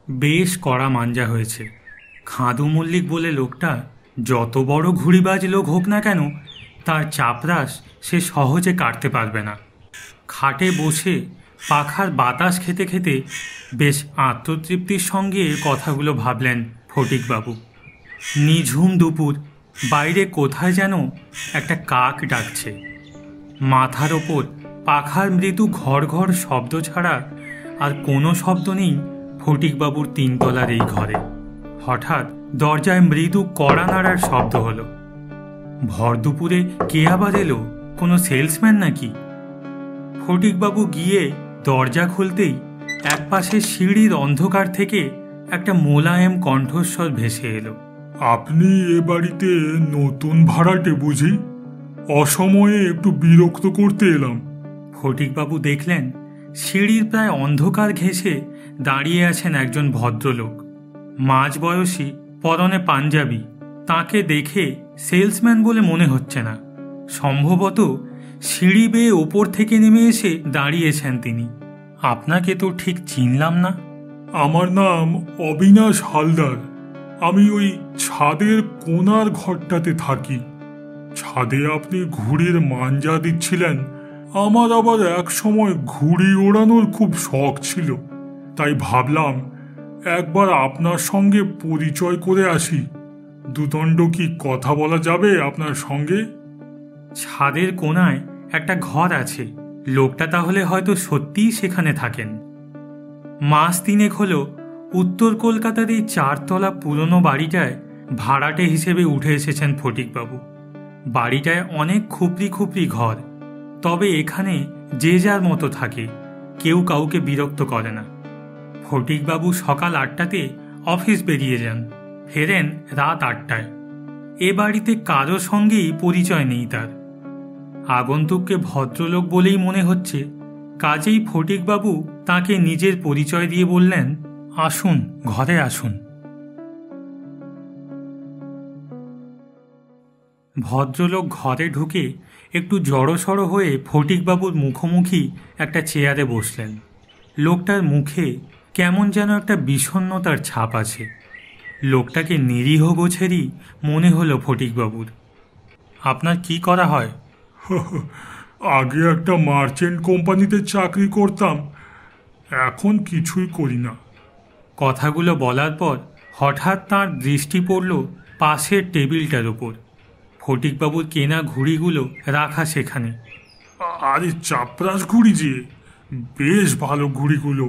বেশ কড়া মাঞ্জা হয়েছে। খাদু মল্লিক বলে লোকটা যত বড় ঘুড়িবাজ লোক হোক না কেন, তার চাপরাশ সে সহজে কাটতে পারবে না। খাটে বসে পাখার বাতাস খেতে খেতে বেশ আত্মতৃপ্তির সঙ্গে কথাগুলো ভাবলেন ফটিকবাবু। নিঝুম দুপুর, বাইরে কোথায় যেন একটা কাক ডাকছে। মাথার ওপর পাখার মৃদু ঘর ঘর শব্দ ছাড়া আর কোনো শব্দ নেই ফটিকবাবুর তিনতলার এই ঘরে। হঠাৎ দরজায় মৃদু কড়া নাড়ার শব্দ হলো। ভর দুপুরে কে আবার এলো? কোনো সেলসম্যান নাকি? ফটিকবাবু গিয়ে দরজা খুলতেই একপাশে সিঁড়ির অন্ধকার থেকে একটা মোলায়েম কণ্ঠস্বর ভেসে এলো। আপনি এ বাড়িতে নতুন ভাড়াটে বুঝি? অসময়ে একটু বিরক্ত করতে এলাম। ফটিকবাবু দেখলেন সিঁড়ির প্রায় অন্ধকার ঘেঁষে দাঁড়িয়ে আছেন একজন ভদ্রলোক, মাঝবয়সী, পরনে পাঞ্জাবি। তাকে দেখে সেলসম্যান বলে মনে হচ্ছে না। সম্ভবত সিঁড়ি বেয়ে ওপর থেকে নেমে এসে দাঁড়িয়েছেন তিনি। আপনাকে তো ঠিক চিনলাম না। আমার নাম অবিনাশ হালদার। আমি ওই ছাদের কোণার ঘরটাতে থাকি। ছাদে আপনি ঘুড়ির মাঞ্জা দিচ্ছিলেন। আমার আবার এক সময় ঘুড়ি ওড়ানোর খুব শখ ছিল, তাই ভাবলাম একবার আপনার সঙ্গে পরিচয় করে আসি। দুদণ্ড কি কথা বলা যাবে আপনার সঙ্গে? ছাদের কোণায় একটা ঘর আছে। লোকটা তাহলে হয়তো সত্যিই সেখানে থাকেন। মাস তিনেক হলো উত্তর কলকাতার এই 4 তলা পুরনো বাড়িটায় ভাড়াটে হিসেবে উঠে এসেছেন ফটিকবাবু। বাড়িটায় অনেক খুপড়ি খুপড়ি ঘর, তবে এখানে যে যার মতো থাকে, কেউ কাউকে বিরক্ত করে না। ফটিকবাবু সকাল 8টাতে অফিস বেরিয়ে যান, ফেরেন রাত 8টায়। এ বাড়িতে কারো সঙ্গেই পরিচয় নেই তার। আগন্তুককে ভদ্রলোক বলেই মনে হচ্ছে, কাজেই ফটিকবাবু তাকে নিজের পরিচয় দিয়ে বললেন, আসুন, ঘরে আসুন। ভদ্রলোক ঘরে ঢুকে একটু জড়সড় হয়ে ফটিকবাবুর মুখোমুখি একটা চেয়ারে বসলেন। লোকটার মুখে কেমন যেন একটা বিষণ্ণতার ছাপ আছে। লোকটাকে নিরীহ গোছেরই মনে হলো ফটিকবাবুর। আপনার কি করা হয়? আগে একটা মার্চেন্ট কোম্পানিতে চাকরি করতাম, এখন কিছুই করি না। কথাগুলো বলার পর হঠাৎ তাঁর দৃষ্টি পড়ল পাশের টেবিলটার ওপর। ফটিকবাবুর কেনা ঘুড়িগুলো রাখা সেখানে। আরে চাপরাস ঘুড়ি যে, বেশ ভালো ঘুড়িগুলো।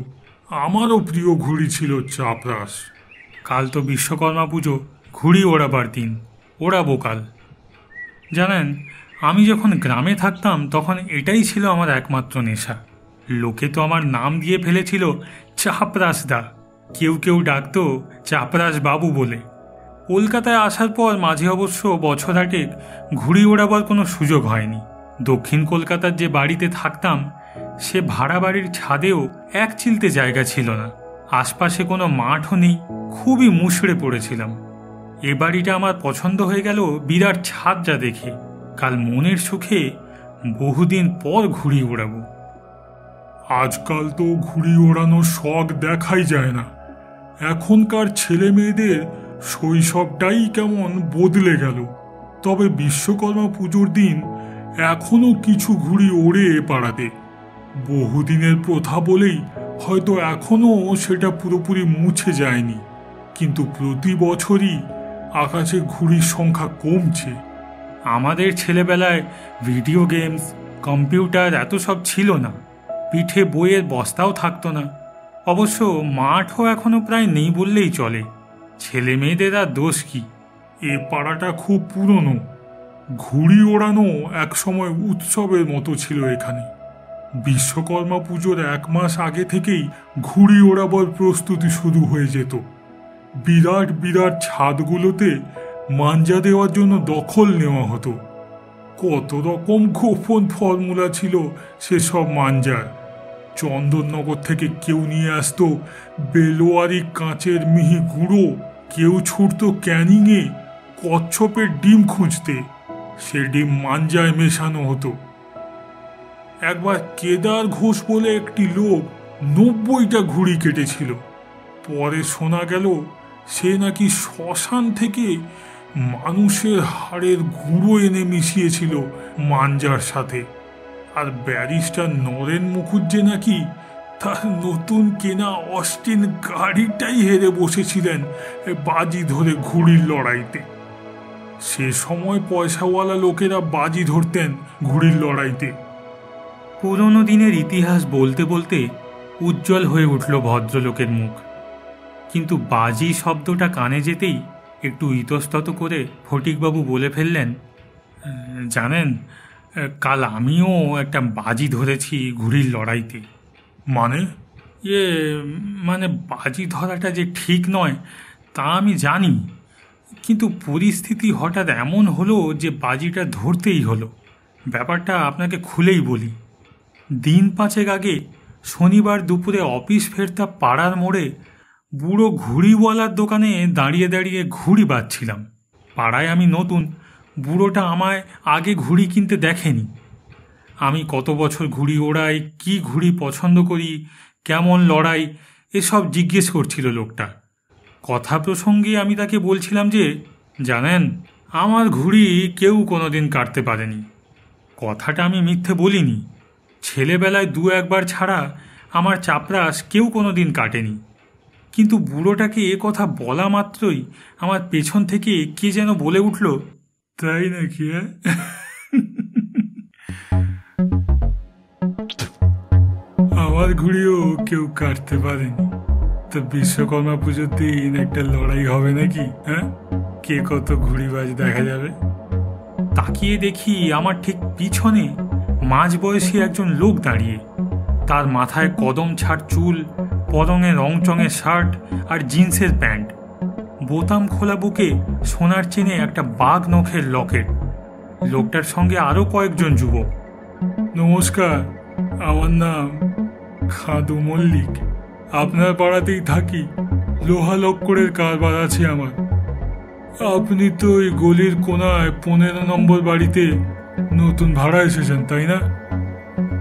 আমারও প্রিয় ঘুড়ি ছিল চাপরাস। কাল তো বিশ্বকর্মা পুজো, ঘুড়ি ওড়াবার দিন, ওড়াবো কাল। জানেন, আমি যখন গ্রামে থাকতাম তখন এটাই ছিল আমার একমাত্র নেশা। লোকে তো আমার নাম দিয়ে ফেলেছিল চাপরাসদা, কেউ কেউ ডাকতো চাপরাস বাবু বলে। কলকাতায় আসার পর মাঝে অবশ্য বছর 8 ঘুড়ি ওড়াবার কোনো সুযোগ হয়নি। দক্ষিণ কলকাতার যে বাড়িতে থাকতাম সে ভাড়া বাড়ির ছাদেও এক চিলতে জায়গা ছিল না। আশপাশে কোনো মাঠও নেই, খুবই মুষড়ে পড়েছিলাম। এ বাড়িটা আমার পছন্দ হয়ে গেল বিরাট ছাদটা দেখে। কাল মনের সুখে বহুদিন পর ঘুড়ি ওড়াবো। আজকাল তো ঘুড়ি ওড়ানোর শখ দেখাই যায় না। এখনকার ছেলে মেয়েদের শৈশবটাই কেমন বদলে গেল। তবে বিশ্বকর্মা পুজোর দিন এখনো কিছু ঘুড়ি ওড়ে এ পাড়াতে। বহুদিনের প্রথা বলেই হয়তো এখনো সেটা পুরোপুরি মুছে যায়নি, কিন্তু প্রতি বছরই আকাশে ঘুড়ির সংখ্যা কমছে। আমাদের ছেলেবেলায় ভিডিও গেমস, কম্পিউটার এত সব ছিল না। পিঠে বইয়ের বস্তাও থাকতো না। অবশ্য মাঠও এখনো প্রায় নেই বললেই চলে। ছেলে মেয়েদের আর দোষ কি? এ পাড়াটা খুব পুরনো। ঘুড়ি ওড়ানো একসময় উৎসবের মতো ছিল এখানে। বিশ্বকর্মা পুজোর 1 মাস আগে থেকেই ঘুড়ি ওড়াবার প্রস্তুতি শুরু হয়ে যেত। বিরাট বিরাট ছাদগুলোতে মাঞ্জা দেওয়ার জন্য দখল নেওয়া হতো। কত রকম গোপন ফর্মুলা ছিল সেসব মাঞ্জার। চন্দননগর থেকে কেউ নিয়ে আসতো বেলোয়ারি কাঁচের মিহি গুঁড়ো, কেউ ছুটতো ক্যানিংয়ে কচ্ছপের ডিম খুঁজতে। সে ডিম মাঞ্জায় মেশানো হতো। একবার কেদার ঘোষ বলে একটি লোক 90টা ঘুড়ি কেটেছিল। পরে শোনা গেল সে নাকি শ্মশান থেকে মানুষের হাড়ের গুঁড়ো এনে মিশিয়েছিল মাঞ্জার সাথে। আর ব্যারিস্টার নরেন মুখুজ্জে নাকি তার নতুন কেনা অস্টিন গাড়িটাই হেরে বসেছিলেন বাজি ধরে ঘুড়ির লড়াইতে। সে সময় পয়সাওয়ালা লোকেরা বাজি ধরতেন ঘুড়ির লড়াইতে। পুরনো দিনের ইতিহাস বলতে বলতে উজ্জ্বল হয়ে উঠল ভদ্রলোকের মুখ। কিন্তু বাজি শব্দটা কানে যেতেই একটু ইতস্তত করে ফটিকবাবু বলে ফেললেন, জানেন, কাল আমিও একটা বাজি ধরেছি ঘুড়ির লড়াইতে। মানে? মানে বাজি ধরাটা যে ঠিক নয় তা আমি জানি, কিন্তু পরিস্থিতি হঠাৎ এমন হলো যে বাজিটা ধরতেই হলো। ব্যাপারটা আপনাকে খুলেই বলি। দিন 5 আগে শনিবার দুপুরে অফিস ফেরতা পাড়ার মোড়ে বুড়ো ঘুড়িওয়ালার দোকানে দাঁড়িয়ে দাঁড়িয়ে ঘুড়ি বাজছিলাম। পাড়ায় আমি নতুন, বুড়োটা আমায় আগে ঘুড়ি কিনতে দেখেনি। আমি কত বছর ঘুড়ি ওড়াই, কি ঘুড়ি পছন্দ করি, কেমন লড়াই, এসব জিজ্ঞেস করছিল লোকটা। কথা প্রসঙ্গে আমি তাকে বলছিলাম যে, জানেন, আমার ঘুড়ি কেউ কোনোদিন কাটতে পারেনি। কথাটা আমি মিথ্যে বলিনি। ছেলেবেলায় 2-1 ছাড়া আমার চাপরাশ কেউ কোনোদিন কাটেনি। কিন্তু বুড়োটাকে এ কথা বলা মাত্রই আমার পেছন থেকে কে যেন বলে উঠল, তাই নাকি? আমার ঘুড়িও কেউ কাটতে পারেনি। তো বিশ্বকর্মা পুজোর দিন একটা লড়াই হবে নাকি? কে কত ঘুড়িবাজ দেখা যাবে। তাকিয়ে দেখি আমার ঠিক পিছনে মাঝবয়সী একজন লোক দাঁড়িয়ে। তার মাথায় কদম ছাড় চুল, পরনে রংচঙের শার্ট আর জিন্সের প্যান্ট, বোতাম খোলা বুকে সোনার চেনে একটা বাঘ নখের লকেট। লোকটার সঙ্গে আরও কয়েকজন যুবক। নমস্কার, আমার নাম খাদু মল্লিক। আপনার পাড়াতেই থাকি। লোহা লক্করের কারবার আছে আমার। আপনি তো ওই গলির কোনায় 15 নম্বর বাড়িতে নতুন ভাড়া এসেছেন, তাই না?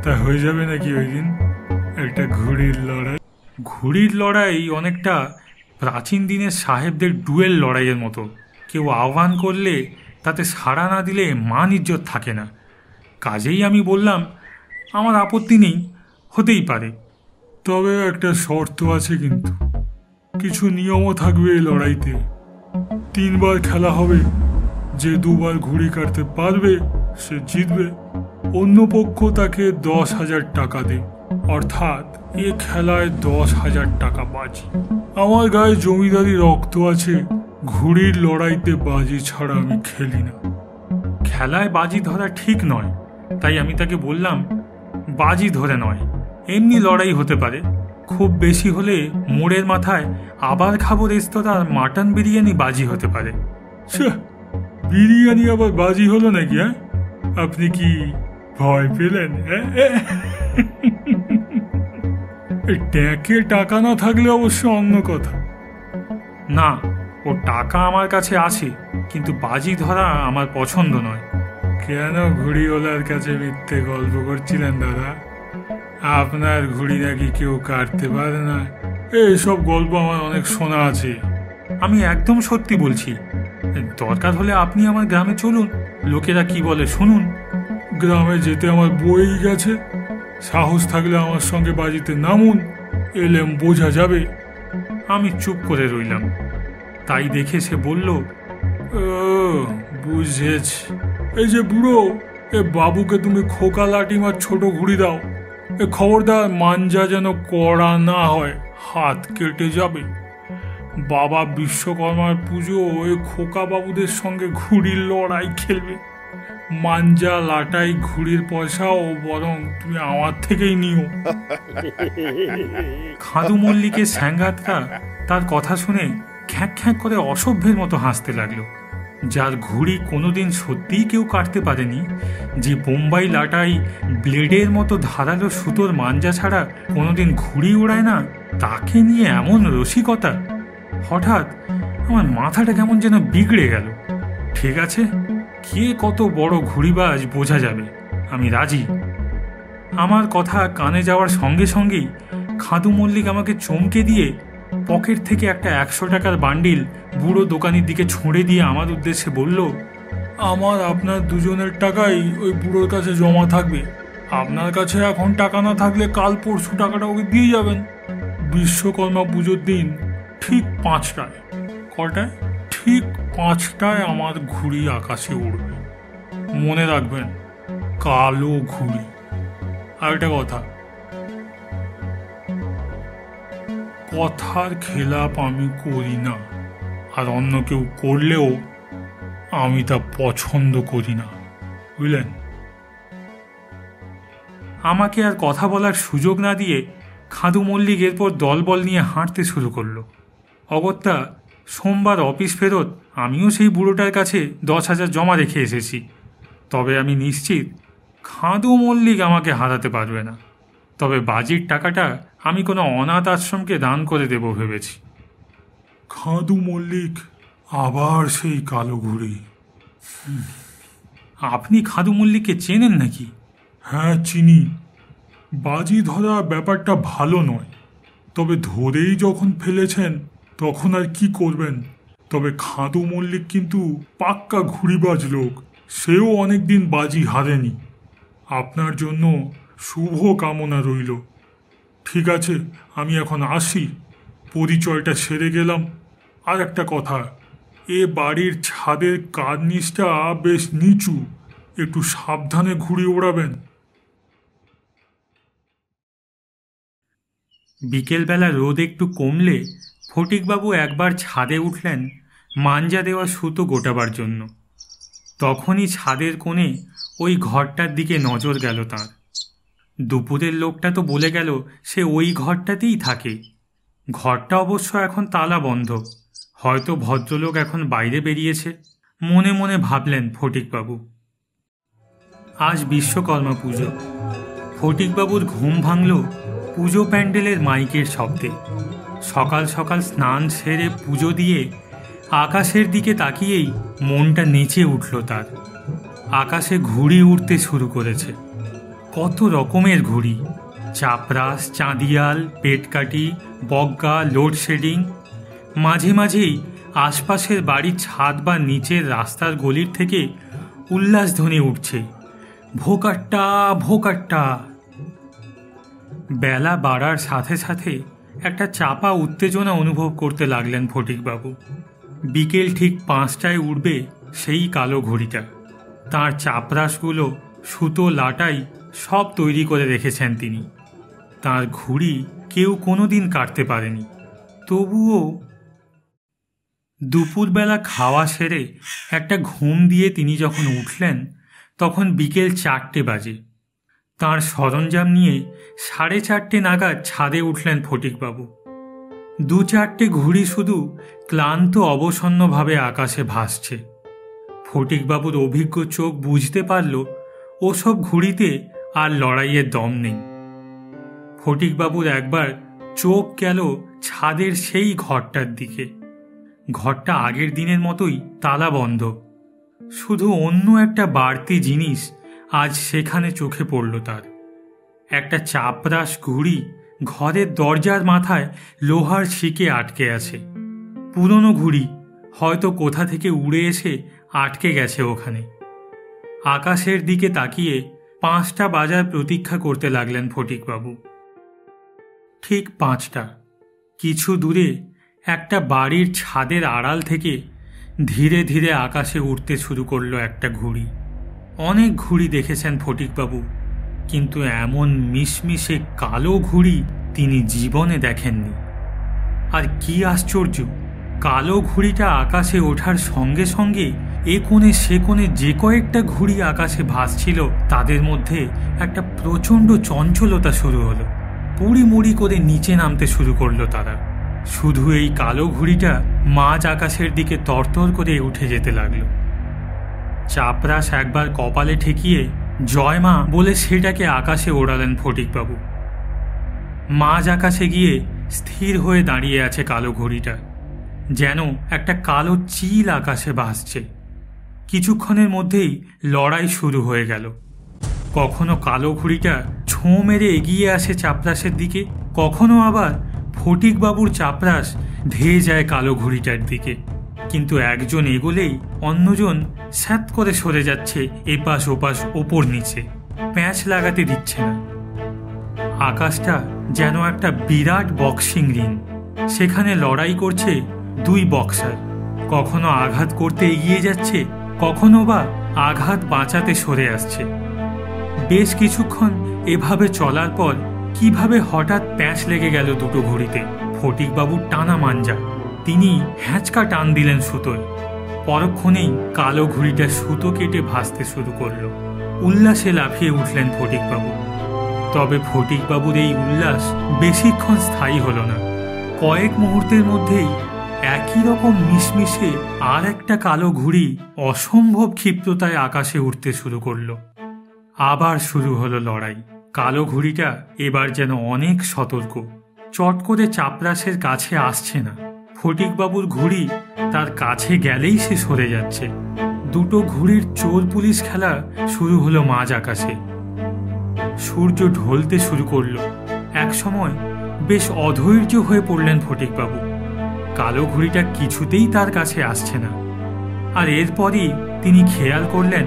তা হয়ে যাবে নাকি ওই দিন একটা ঘুড়ির লড়াই? ঘুড়ির লড়াই অনেকটা প্রাচীন দিনের সাহেবদের ডুয়েল লড়াইয়ের মতো। কেউ আহ্বান করলে তাতে সাড়া না দিলে মান ইজ্জত থাকে না। কাজেই আমি বললাম, আমার আপত্তি নেই, হতেই পারে। তবে একটা শর্ত আছে, কিন্তু কিছু নিয়মও থাকবে এই লড়াইতে। 3 বার খেলা হবে। যে 2 বার ঘুড়ি কাটতে পারবে সে জিতবে। অন্য পক্ষ তাকে 10,000 টাকা দেয়। অর্থাৎ এ খেলায় 10,000 টাকা বাজি। আমার গায়ে জমিদারি রক্ত আছে। ঘুড়ির লড়াইতে বাজি ছাড়া আমি খেলি না। খেলায় বাজি ধরা ঠিক নয়, তাই আমি তাকে বললাম, বাজি ধরে নয়, এমনি লড়াই হতে পারে। খুব বেশি হলে মোড়ের মাথায় আবার খাবো রেস্তোরাঁর মাটন বিরিয়ানি বাজি হতে পারে। বিরিয়ানি আবার বাজি হলো নাকি? আপনি কি ভয় পেলেন? ট্যাঁকে টাকা না থাকলে অবশ্য অন্য কথা। না, ও টাকা আমার কাছে আছে, কিন্তু বাজি ধরা আমার পছন্দ নয়। কেন ঘুড়িওয়ালার কাছে মিথ্যে গল্প করছিলেন দাদা? আপনার ঘুড়ি নাকি কেউ কাটতে পারে না, এইসব গল্প আমার অনেক শোনা আছে। আমি একদম সত্যি বলছি। দরকার হলে আপনি আমার গ্রামে চলুন, লোকেরা কি বলে শুনুন। গ্রামে যেতে আমার বই গেছে। সাহস থাকলে আমার সঙ্গে বাজিতে নামুন, এলেম বোঝা যাবে। আমি চুপ করে রইলাম। তাই দেখে সে বলল, বুঝেছি। এই যে বুড়ো, এ বাবুকে তুমি খোকা লাটিমার ছোট ঘুড়ি দাও। এ খবরদার মাঞ্জা যেন কড়া না হয়, হাত কেটে যাবে। বাবা বিশ্বকর্মার পুজো ওই খোকা বাবুদের সঙ্গে ঘুড়ির লড়াই খেলবে। মাঞ্জা লাটাই ঘুড়ির পয়সাও বরং তুমি আমার থেকেই নিও। খাদু মল্লিকের স্যাঙ্গাতরা তার কথা শুনে খ্যাঁক খ্যাঁক করে অসভ্যের মতো হাসতে লাগলো। যার ঘুড়ি কোনোদিন সত্যিই কেউ কাটতে পারেনি, যে বোম্বাই লাটাই ব্লেডের মতো ধারালো সুতোর মাঞ্জা ছাড়া কোনোদিন ঘুড়ি ওড়ায় না, তাকে নিয়ে এমন রসিকতা! হঠাৎ আমার মাথাটা কেমন যেন বিগড়ে গেল। ঠিক আছে, কে কত বড় ঘুড়িবাজ বোঝা যাবে, আমি রাজি। আমার কথা কানে যাওয়ার সঙ্গে সঙ্গেই খাদু মল্লিক আমাকে চমকে দিয়ে পকেট থেকে একটা 100 টাকার বান্ডিল বুড়ো দোকানির দিকে ছুঁড়ে দিয়ে আমার উদ্দেশ্যে বলল, আমার আপনার দুজনের টাকাই ওই বুড়োর কাছে জমা থাকবে। আপনার কাছে এখন টাকা না থাকলে কাল পরশু টাকাটা ওকে দিয়ে যাবেন। বিশ্বকর্মা পুজোর দিন ঠিক 5টায়। কটায়? ঠিক 5টায় আমার ঘুড়ি আকাশে উড়বে। মনে রাখবেন, কালো ঘুড়ি। আর একটা কথা, কথার খেলাপ আমি করি না, আর অন্য কেউ করলেও আমি তা পছন্দ করি না, বুঝলেন? আমাকে আর কথা বলার সুযোগ না দিয়ে খাদু মল্লিক এরপর দলবল নিয়ে হাঁটতে শুরু করলো। অগত্যা সোমবার অফিস ফেরত আমিও সেই বুড়োটার কাছে 10,000 জমা রেখে এসেছি। তবে আমি নিশ্চিত খাদু মল্লিক আমাকে হারাতে পারবে না। তবে বাজির টাকাটা আমি কোনো অনাথ আশ্রমকে দান করে দেব ভেবেছি। খাদু মল্লিক আবার সেই কালো ঘুড়ি। আপনি খাদু মল্লিককে চেনেন নাকি? হ্যাঁ, চিনি। বাজি ধরা ব্যাপারটা ভালো নয়, তবে ধরেই যখন ফেলেছেন তখন আর কি করবেন। তবে খাদু মল্লিক কিন্তু পাক্কা ঘুড়িবাজ লোক, সেও অনেকদিন বাজি হারেনি। আপনার জন্য শুভ কামনা রইল। ঠিক আছে, আমি এখন আসি, পরিচয়টা সেরে গেলাম। আর একটা কথা, এ বাড়ির ছাদের কার্নিশটা বেশ নিচু, একটু সাবধানে ঘুড়ি ওড়াবেন। বিকেলবেলা রোদ একটু কমলে ফটিকবাবু একবার ছাদে উঠলেন মাঞ্জা দেওয়া সুতো গোটাবার জন্য। তখনই ছাদের কোণে ওই ঘরটার দিকে নজর গেল তাঁর। দুপুরের লোকটা তো বলে গেল সে ওই ঘরটাতেই থাকে। ঘরটা অবশ্য এখন তালা বন্ধ, হয়তো ভদ্রলোক এখন বাইরে বেরিয়েছে। মনে মনে ভাবলেন ফটিকবাবু। আজ বিশ্বকর্মা পুজো। ফটিকবাবুর ঘুম ভাঙল পুজো প্যান্ডেলের মাইকের শব্দে। সকাল সকাল স্নান সেরে পুজো দিয়ে আকাশের দিকে তাকিয়েই মনটা নেচে উঠল তার। আকাশে ঘুড়ি উড়তে শুরু করেছে, কত রকমের ঘুড়ি। চাপরাস, চাঁদিয়াল, পেটকাঠি, বগ্গা, লোডশেডিং। মাঝে মাঝেই আশপাশের বাড়ির ছাদ বা নিচের রাস্তার গলির থেকে উল্লাসধ্বনি উঠছে, ভোকাট্টা ভোকাট্টা। বেলা বাড়ার সাথে সাথে একটা চাপা উত্তেজনা অনুভব করতে লাগলেন ফটিকবাবু। বিকেল ঠিক 5টায় উঠবে সেই কালো ঘড়িটা। তাঁর চাপরাসগুলো, সুতো, লাটাই সব তৈরি করে রেখেছেন তিনি। তাঁর ঘুড়ি কেউ কোনোদিন কাটতে পারেনি। তবুও দুপুরবেলা খাওয়া সেরে একটা ঘুম দিয়ে তিনি যখন উঠলেন তখন বিকেল 4টে বাজে। তাঁর সরঞ্জাম নিয়ে 4:30 নাগাদ ছাদে উঠলেন ফটিকবাবু। 2-4টে ঘুড়ি শুধু ক্লান্ত অবসন্নভাবে আকাশে ভাসছে। ফটিকবাবুর অভিজ্ঞ চোখ বুঝতে পারল ওসব ঘুড়িতে আর লড়াইয়ের দম নেই। ফটিকবাবুর একবার চোখ গেল ছাদের সেই ঘরটার দিকে। ঘরটা আগের দিনের মতোই তালা বন্ধ, শুধু অন্য একটা বাড়তি জিনিস আজ সেখানে চোখে পড়ল তার। একটা চাপরাস ঘুড়ি ঘরের দরজার মাথায় লোহার শিকে আটকে আছে। পুরনো ঘুড়ি, হয়তো কোথা থেকে উড়ে এসে আটকে গেছে ওখানে। আকাশের দিকে তাকিয়ে 5টা বাজার প্রতীক্ষা করতে লাগলেন ফটিকবাবু। ঠিক 5টা। কিছু দূরে একটা বাড়ির ছাদের আড়াল থেকে ধীরে ধীরে আকাশে উঠতে শুরু করলো একটা ঘুড়ি। অনেক ঘুড়ি দেখেছেন ফটিকবাবু, কিন্তু এমন মিশমিশে কালো ঘুড়ি তিনি জীবনে দেখেননি। আর কি আশ্চর্য, কালো ঘুড়িটা আকাশে ওঠার সঙ্গে সঙ্গে এ কোণে সে কোণে যে কয়েকটা ঘুড়ি আকাশে ভাসছিল তাদের মধ্যে একটা প্রচণ্ড চঞ্চলতা শুরু হলো। পুড়ি মুড়ি করে নিচে নামতে শুরু করলো তারা। শুধু এই কালো ঘুড়িটা মাঝ আকাশের দিকে তরতর করে উঠে যেতে লাগলো। চাপরাস একবার কপালে ঠেকিয়ে জয় মা বলে সেটাকে আকাশে ওড়ালেন ফটিকবাবু। মাঝ আকাশে গিয়ে স্থির হয়ে দাঁড়িয়ে আছে কালো ঘুড়িটা, যেন একটা কালো চিল আকাশে ভাসছে। কিছুক্ষণের মধ্যেই লড়াই শুরু হয়ে গেল। কখনো কালো ঘুড়িটা ছোঁ মেরে এগিয়ে আসে চাপরাসের দিকে, কখনো আবার ফটিকবাবুর চাপরাশ ধেয়ে যায় কালো ঘুড়িটার দিকে, কিন্তু একজন এগোলেই অন্যজন স্যাত করে সরে যাচ্ছে এপাশ ওপাশ ওপর নিচে, প্যাঁচ লাগাতে দিচ্ছে না। আকাশটা যেন একটা বিরাট বক্সিং রিং, সেখানে লড়াই করছে দুই বক্সার, কখনো আঘাত করতে এগিয়ে যাচ্ছে, কখনো বা আঘাত বাঁচাতে সরে আসছে। বেশ কিছুক্ষণ এভাবে চলার পর কিভাবে হঠাৎ প্যাঁচ লেগে গেল দুটো ঘুড়িতে। ফটিকবাবুর টানা মাঞ্জা, তিনি হ্যাঁচকা টান দিলেন সুতোয়। পরক্ষণেই কালো ঘুড়িটা সুতো কেটে ভাসতে শুরু করলো। উল্লাসে লাফিয়ে উঠলেন ফটিকবাবু। তবে ফটিকবাবুর এই উল্লাস বেশিক্ষণ স্থায়ী হলো না। কয়েক মুহূর্তের মধ্যেই একই রকম মিশমিশে আর একটা কালো ঘুড়ি অসম্ভব ক্ষিপ্রতায় আকাশে উঠতে শুরু করলো। আবার শুরু হলো লড়াই। কালো ঘুড়িটা এবার যেন অনেক সতর্ক, চট করে চাপরাশের কাছে আসছে না। ফটিকবাবুর ঘুড়ি তার কাছে গেলেই সে সরে যাচ্ছে। দুটো ঘুড়ির চোর পুলিশ খেলা শুরু হলো মাঝ আকাশে। সূর্য ঢলতে শুরু করলো। এক সময় বেশ অধৈর্য হয়ে পড়লেন ফটিকবাবু। কালো ঘুড়িটা কিছুতেই তার কাছে আসছে না। আর এরপরই তিনি খেয়াল করলেন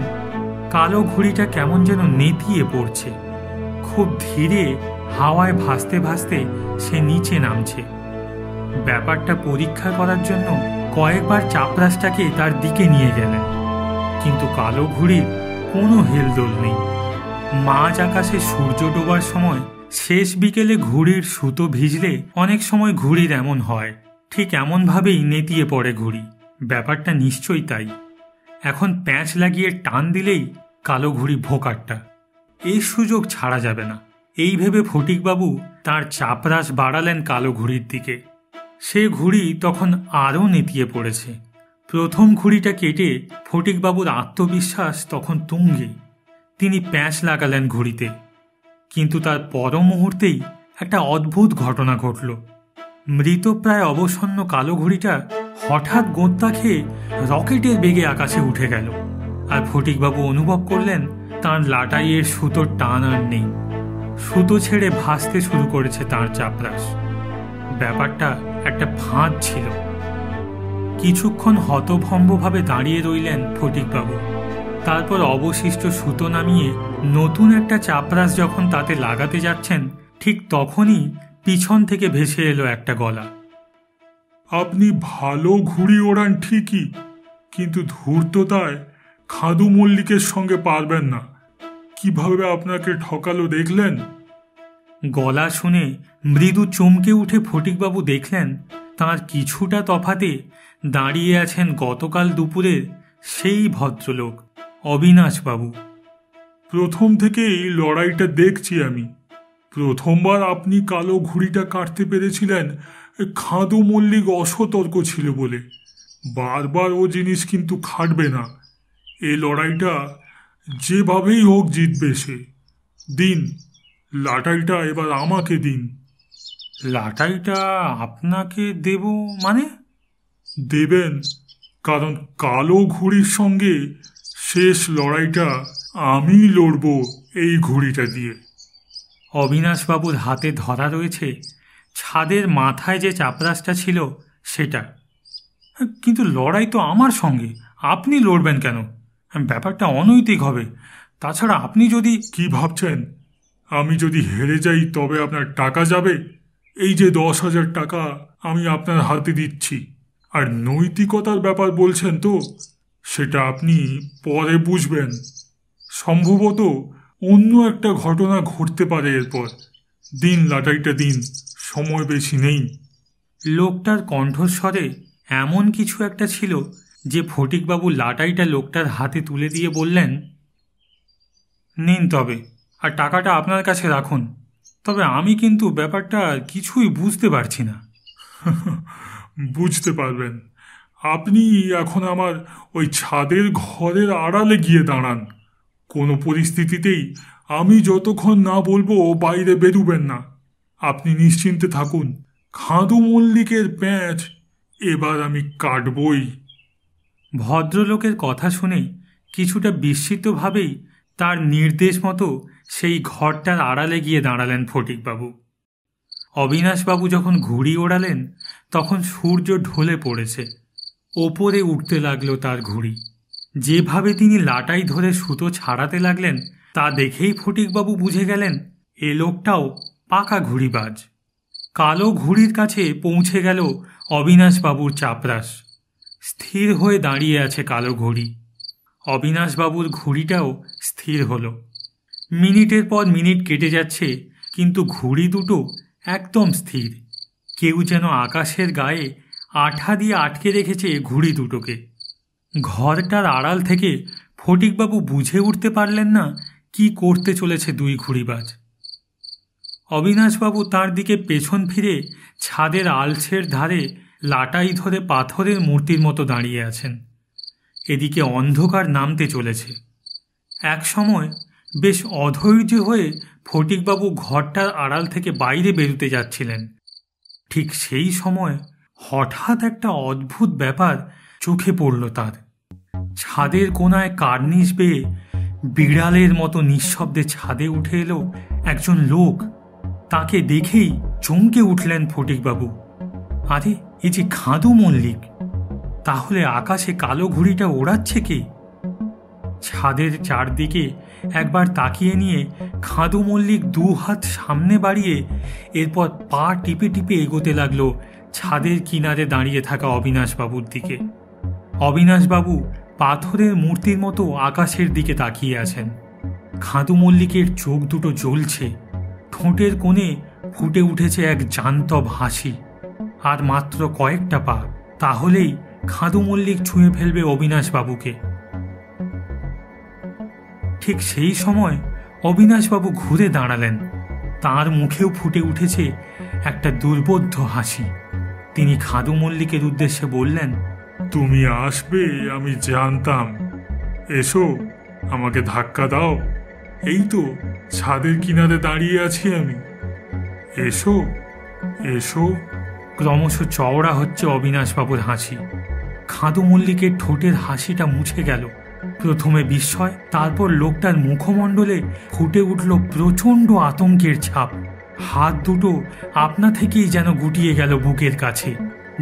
কালো ঘুড়িটা কেমন যেন নেতিয়ে পড়ছে। খুব ধীরে হাওয়ায় ভাসতে ভাসতে সে নিচে নামছে। ব্যাপারটা পরীক্ষা করার জন্য কয়েকবার চাপরাশটাকে তার দিকে নিয়ে গেলেন, কিন্তু কালো ঘুড়ির কোনো হেলদোল নেই। মাঝ আকাশে সূর্য ডোবার সময় শেষ বিকেলে ঘুড়ির সুতো ভিজলে অনেক সময় ঘুড়ির এমন হয়, ঠিক এমনভাবেই নেতিয়ে পড়ে ঘুড়ি। ব্যাপারটা নিশ্চয়ই তাই। এখন প্যাঁচ লাগিয়ে টান দিলেই কালো ঘুড়ি ভোকাট্টা। এই সুযোগ ছাড়া যাবে না, এই ভেবে ফটিকবাবু তার চাপরাশ বাড়ালেন কালো ঘুড়ির দিকে। সে ঘুড়ি তখন আরও নেতিয়ে পড়েছে। প্রথম ঘুড়িটা কেটে ফটিকবাবুর আত্মবিশ্বাস তখন তুঙ্গে। তিনি প্যাঁচ লাগালেন ঘুড়িতে, কিন্তু তার পর মুহূর্তেই একটা অদ্ভুত ঘটনা ঘটল। মৃতপ্রায় অবসন্ন কালো ঘুড়িটা হঠাৎ গোঁত্তা খেয়ে রকেটের বেগে আকাশে উঠে গেল। আর ফটিকবাবু অনুভব করলেন তাঁর লাটাইয়ের সুতোর টান আর নেই। সুতো ছেড়ে ভাসতে শুরু করেছে তাঁর চাপরাশ। ব্যাপারটা একটা ফাঁদ ছিল। কিছুক্ষণ হতভম্বভাবে দাঁড়িয়ে রইলেন ফটিকবাবু। তারপর অবশিষ্ট সুতো নামিয়ে নতুন একটা চাপরাশ যখন তাতে লাগাতে যাচ্ছেন, ঠিক তখনই পিছন থেকে ভেসে এলো একটা গলা। আপনি ভালো ঘুড়ি ওড়ান ঠিকই, কিন্তু ধূর্ততায় খাদু মল্লিকের সঙ্গে পারবেন না। কিভাবে আপনাকে ঠকালো দেখলেন? গলা শুনে মৃদু চমকে উঠে ফটিকবাবু দেখলেন তাঁর কিছুটা তফাতে দাঁড়িয়ে আছেন গতকাল দুপুরের সেই ভদ্রলোক অবিনাশবাবু। প্রথম থেকেই লড়াইটা দেখছি আমি। প্রথমবার আপনি কালো ঘুড়িটা কাটতে পেরেছিলেন খাদু মল্লিক অসতর্ক ছিল বলে। বারবার ও জিনিস কিন্তু খাটবে না। এ লড়াইটা যেভাবেই হোক জিতবে সে। দিন, লাটাইটা এবার আমাকে দিন। লাটাইটা আপনাকে দেব মানে? দেবেন, কারণ কালো ঘুড়ির সঙ্গে শেষ লড়াইটা আমি লড়ব এই ঘুড়িটা দিয়ে। অবিনাশবাবুর হাতে ধরা রয়েছে ছাদের মাথায় যে চাপরাশটা ছিল সেটা। কিন্তু লড়াই তো আমার সঙ্গে, আপনি লড়বেন কেন? ব্যাপারটা অনৈতিক হবে। তাছাড়া আপনি যদি... কি ভাবছেন? আমি যদি হেরে যাই তবে আপনার টাকা যাবে? এই যে 10,000 টাকা আমি আপনার হাতে দিচ্ছি। আর নৈতিকতার ব্যাপার বলছেন তো, সেটা আপনি পরে বুঝবেন। সম্ভবত অন্য একটা ঘটনা ঘটতে পারে এরপর। দিন, লাটাইটা দিন, সময় বেশি নেই। লোকটার কণ্ঠস্বরে এমন কিছু একটা ছিল যে ফটিকবাবু লাটাইটা লোকটার হাতে তুলে দিয়ে বললেন, নিন তবে, আর টাকাটা আপনার কাছে রাখুন। তবে আমি কিন্তু ব্যাপারটা কিছুই বুঝতে পারছি না। বুঝতে পারবেন। আপনি এখন আমার ওই ছাদের ঘরের আড়ালে গিয়ে দাঁড়ান। কোনো পরিস্থিতিতেই আমি যতক্ষণ না বলবো বাইরে বেরুবেন না। আপনি নিশ্চিন্তে থাকুন, খাদু মল্লিকের প্যাঁচ এবার আমি কাটবই। ভদ্রলোকের কথা শুনে কিছুটা বিস্মিতভাবেই তার নির্দেশ মতো সেই ঘরটার আড়ালে গিয়ে দাঁড়ালেন ফটিকবাবু। অবিনাশবাবু যখন ঘুড়ি ওড়ালেন তখন সূর্য ঢলে পড়েছে। ওপরে উঠতে লাগলো তার ঘুড়ি। যেভাবে তিনি লাটাই ধরে সুতো ছাড়াতে লাগলেন তা দেখেই ফটিকবাবু বুঝে গেলেন এ লোকটাও পাকা ঘুড়িবাজ। কালো ঘুড়ির কাছে পৌঁছে গেল অবিনাশবাবুর চাপরাশ। স্থির হয়ে দাঁড়িয়ে আছে কালো ঘুড়ি। অবিনাশবাবুর ঘুড়িটাও স্থির হলো। মিনিটের পর মিনিট কেটে যাচ্ছে, কিন্তু ঘুড়ি দুটো একদম স্থির। কেউ যেন আকাশের গায়ে আঠা দিয়ে আটকে রেখেছে ঘুড়ি দুটোকে। ঘরটার আড়াল থেকে ফটিকবাবু বুঝে উঠতে পারলেন না কি করতে চলেছে দুই ঘুড়িবাজ। অবিনাশবাবু তার দিকে পেছন ফিরে ছাদের আলছের ধারে লাটাই ধরে পাথরের মূর্তির মতো দাঁড়িয়ে আছেন। এদিকে অন্ধকার নামতে চলেছে। এক সময় বেশ অধৈর্য হয়ে ফটিকবাবু ঘরটার আড়াল থেকে বাইরে বেরোতে যাচ্ছিলেন। ঠিক সেই সময় হঠাৎ একটা অদ্ভুত ব্যাপার চোখে পড়ল তার। ছাদের কোনায় কার্নিশ বেয়ে বিড়ালের মতো নিঃশব্দে ছাদে উঠে এলো একজন লোক। তাকে দেখেই চমকে উঠলেন ফটিকবাবু। আরে, এ যে খাদু মল্লিক! তাহলে আকাশে কালো ঘুড়িটা ওড়াচ্ছে কে? ছাদের চারদিকে একবার তাকিয়ে নিয়ে খাদু মল্লিক দু হাত সামনে বাড়িয়ে এরপর পা টিপে টিপে এগোতে লাগলো ছাদের কিনারে দাঁড়িয়ে থাকা অবিনাশবাবুর দিকে। অবিনাশবাবু পাথরের মূর্তির মতো আকাশের দিকে তাকিয়ে আছেন। খাদু মল্লিকের চোখ দুটো জ্বলছে, ঠোঁটের কোণে ফুটে উঠেছে এক জান্তব হাসি। আর মাত্র কয়েকটা পা, তাহলেই খাদু মল্লিক ছুঁয়ে ফেলবে অবিনাশবাবুকে। ঠিক সেই সময় অবিনাশবাবু ঘুরে দাঁড়ালেন। তার মুখেও ফুটে উঠেছে একটা দুর্বোধ্য হাসি। তিনি খাদু মল্লিকের উদ্দেশ্যে বললেন, তুমি আসবে আমি জানতাম। এসো, আমাকে ধাক্কা দাও। এই তো ছাদের কিনারে দাঁড়িয়ে আছি আমি। এসো এসো। ক্রমশ চওড়া হচ্ছে অবিনাশবাবুর হাসি। খাদু মল্লিকের ঠোঁটের হাসিটা মুছে গেল। প্রথমে বিস্ময়, তারপর লোকটার মুখমণ্ডলে ফুটে উঠল প্রচণ্ড আতঙ্কের ছাপ। হাত দুটো আপনা থেকেই যেন গুটিয়ে গেল বুকের কাছে।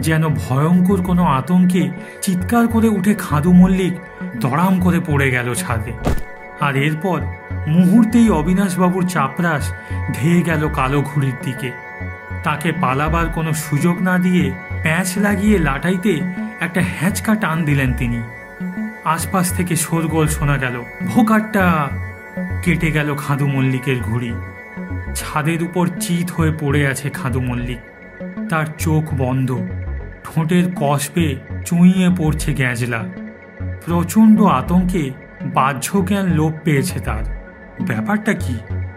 যেন ভয়ঙ্কর কোনো আতঙ্কে চিৎকার করে উঠে খাদু মল্লিক দড়াম করে পড়ে গেল ছাদে। আর এরপর মুহূর্তেই অবিনাশবাবুর চাপরাশ ধেয়ে গেল কালো ঘুড়ির দিকে। তাকে পালাবার কোনো সুযোগ না দিয়ে প্যাঁচ লাগিয়ে লাটাইতে একটা হ্যাঁচকা টান দিলেন তিনি। আশপাশ থেকে শোরগোল শোনা গেল, ভোকাট্টা! কেটে গেল খাদু মল্লিকের ঘুড়ি। ছাদের উপর চিত হয়ে পড়ে আছে খাদু মল্লিক। তার চোখ বন্ধ, ঠোঁটের কষবে চুঁইয়ে পড়ছে গ্যাঁজলা। প্রচণ্ড আতঙ্কে বাহ্য জ্ঞান লোপ পেয়েছে তার। ব্যাপারটা কি,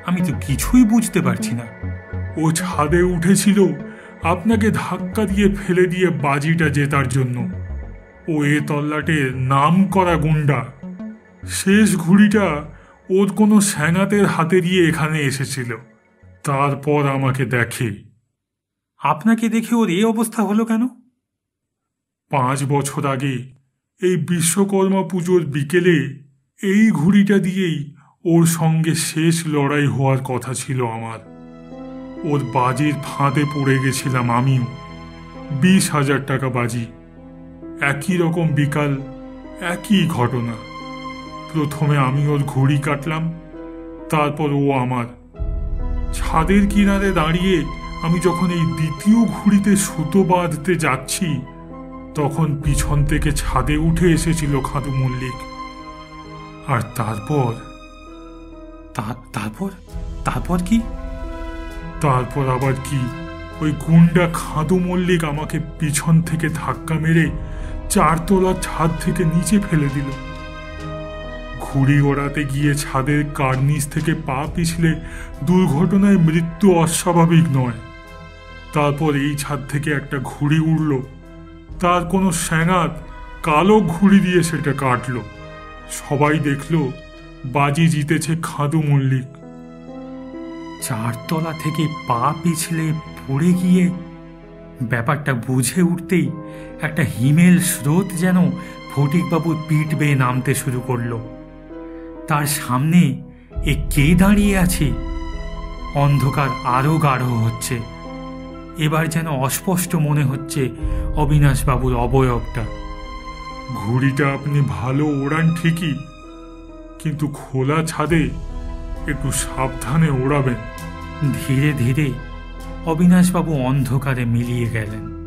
আমি তো কিছুই বুঝতে পারছি না। ও ছাদে উঠেছিল আপনাকে ধাক্কা দিয়ে ফেলে দিয়ে বাজিটা জেতার জন্য। ও এ তল্লাটের নাম করা গুন্ডা। শেষ ঘুড়িটা ওর কোনো স্যাঙাতের হাতে দিয়ে এখানে এসেছিল। তারপর আমাকে দেখে। আপনাকে দেখে ওর এই অবস্থা হলো কেন? 5 বছর আগে এই বিশ্বকর্মা পুজোর বিকেলে এই ঘুড়িটা দিয়েই ওর সঙ্গে শেষ লড়াই হওয়ার কথা ছিল আমার। ওর বাজির ফাঁদে পড়ে গেছিলাম আমিও। 20,000 টাকা বাজি। একই রকম বিকাল, একই ঘটনা। প্রথমে আমি ওর ঘুড়ি কাটলাম, তারপর ও আমার। ছাদের কিনারে দাঁড়িয়ে আমি যখন এই দ্বিতীয় ঘুড়িতে সুতো বাঁধতে যাচ্ছি, তখন পিছন থেকে ছাদে উঠে এসেছিল খাদু মল্লিক। আর তারপর তারপর কি? তারপর আবার কি, ওই গুন্ডা খাদু মল্লিক আমাকে পিছন থেকে ধাক্কা মেরে 4 তলার ছাদ থেকে নিচে ফেলে দিল। ঘুড়ি ওড়াতে গিয়ে ছাদের কার্নিশ থেকে পা পিছলে দুর্ঘটনায় মৃত্যু অস্বাভাবিক নয়। তারপর এই ছাদ থেকে একটা ঘুড়ি উড়ল। তার কোনো স্যাঙাত কালো ঘুড়ি দিয়ে সেটা কাটল। সবাই দেখল বাজি জিতেছে খাদু মল্লিক। 4 তলা থেকে পা পিছলে পড়ে গিয়ে ব্যাপারটা বুঝে উঠতেই একটা হিমেল স্রোত যেন ফটিকবাবুর পিঠ বেয়ে নামতে শুরু করল। তার সামনে কে দাঁড়িয়ে আছে? অন্ধকার আরো গাঢ় হচ্ছে। এবার যেন অস্পষ্ট মনে হচ্ছে অবিনাশবাবুর অবয়বটা। ঘুড়িটা আপনি ভালো ওড়ান ঠিকই, কিন্তু খোলা ছাদে একটু সাবধানে ওড়াবেন। ধীরে ধীরে অবিনাশবাবু অন্ধকারে মিলিয়ে গেলেন।